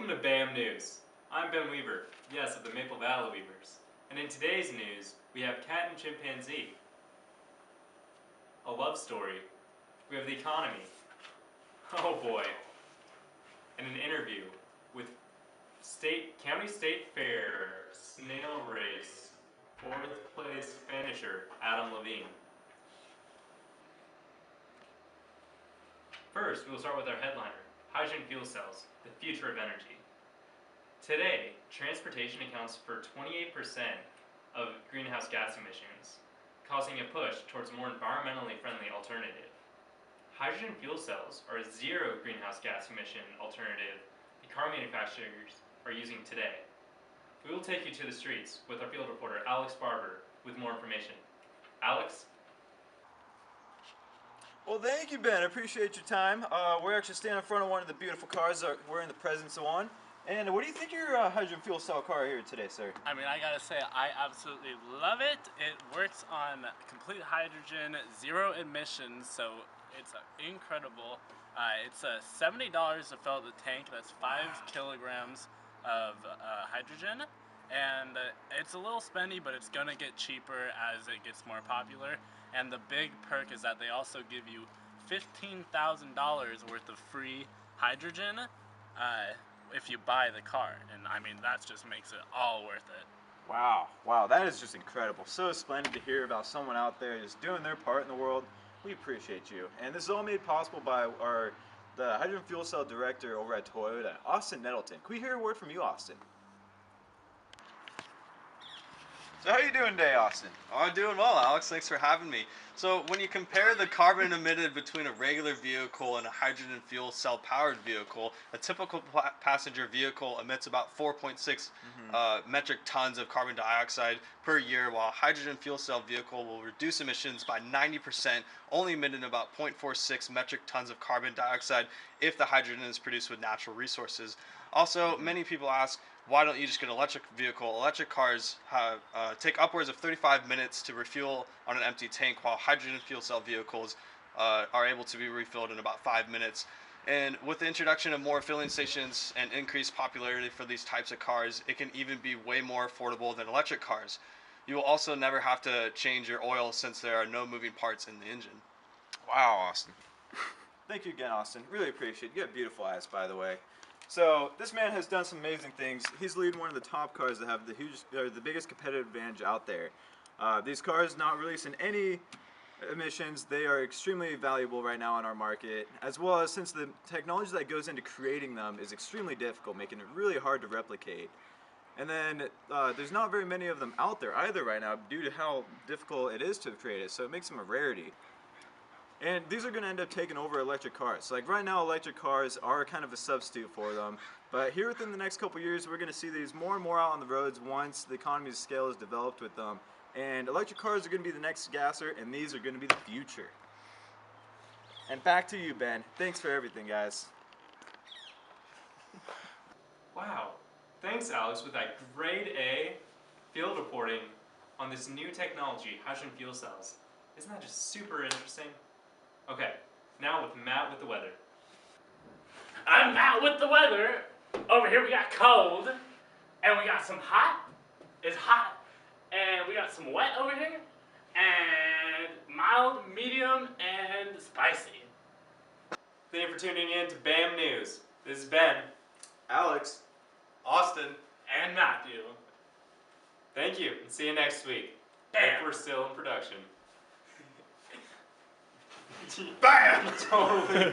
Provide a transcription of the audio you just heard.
Welcome to BAAM News. I'm Ben Weaver, yes, of the Maple Valley Weavers. And in today's news, we have cat and chimpanzee, a love story, we have the economy, oh boy, and an interview with County State Fair snail race 4th place finisher Adam Levine. First, we will start with our headliner, hydrogen fuel cells, the future of energy. Today, transportation accounts for 28% of greenhouse gas emissions, causing a push towards a more environmentally friendly alternative. Hydrogen fuel cells are a zero greenhouse gas emission alternative the car manufacturers are using today. We will take you to the streets with our field reporter Alex Barber with more information. Alex? Well, thank you, Ben. I appreciate your time. We're actually standing in front of one of the beautiful cars that we're in the presence of one. And what do you think of your hydrogen fuel cell car here today, sir? I mean, I gotta say, I absolutely love it. It works on complete hydrogen, zero emissions, so it's incredible. It's $70 to fill the tank. That's 5 kilograms of hydrogen. And it's a little spendy, but it's gonna get cheaper as it gets more popular. And the big perk is that they also give you $15,000 worth of free hydrogen if you buy the car. And I mean, that just makes it all worth it. Wow, that is just incredible. So splendid to hear about someone out there just doing their part in the world. We appreciate you. And this is all made possible by the hydrogen fuel cell director over at Toyota, Austin Nettleton. Can we hear a word from you, Austin? So how are you doing today, Austin? Oh, I'm doing well, Alex. Thanks for having me. So when you compare the carbon emitted between a regular vehicle and a hydrogen fuel cell powered vehicle, a typical passenger vehicle emits about 4.6 metric tons of carbon dioxide per year, while a hydrogen fuel cell vehicle will reduce emissions by 90%, only emitting about 0.46 metric tons of carbon dioxide if the hydrogen is produced with natural resources. Also, many people ask, why don't you just get an electric vehicle? Electric cars take upwards of 35 minutes to refuel on an empty tank, while hydrogen fuel cell vehicles are able to be refilled in about 5 minutes. And with the introduction of more filling stations and increased popularity for these types of cars, it can even be way more affordable than electric cars. You will also never have to change your oil since there are no moving parts in the engine. Wow, Austin. Thank you again, Austin. Really appreciate it. You have beautiful eyes, by the way. So this man has done some amazing things. He's leading one of the top cars that have the biggest competitive advantage out there. These cars not releasing any emissions. They are extremely valuable right now on our market, as well as since the technology that goes into creating them is extremely difficult, making it really hard to replicate. And then there's not very many of them out there either right now due to how difficult it is to create it, so it makes them a rarity. And these are going to end up taking over electric cars. So like right now, electric cars are kind of a substitute for them. But here within the next couple years, we're going to see these more and more out on the roads once the economies of scale is developed with them. And electric cars are going to be the next gasser, and these are going to be the future. And back to you, Ben. Thanks for everything, guys. Wow, thanks Alex with that grade A field reporting on this new technology, hydrogen fuel cells. Isn't that just super interesting? Okay, now with Matt with the weather. I'm Matt with the weather. Over here we got cold, and we got some hot. It's hot. And we got some wet over here, and mild, medium, and spicy. Thank you for tuning in to BAAM News. This is Ben. Alex. Austin. And Matthew. Thank you, and see you next week. BAAM. If we're still in production. BAM! Totally.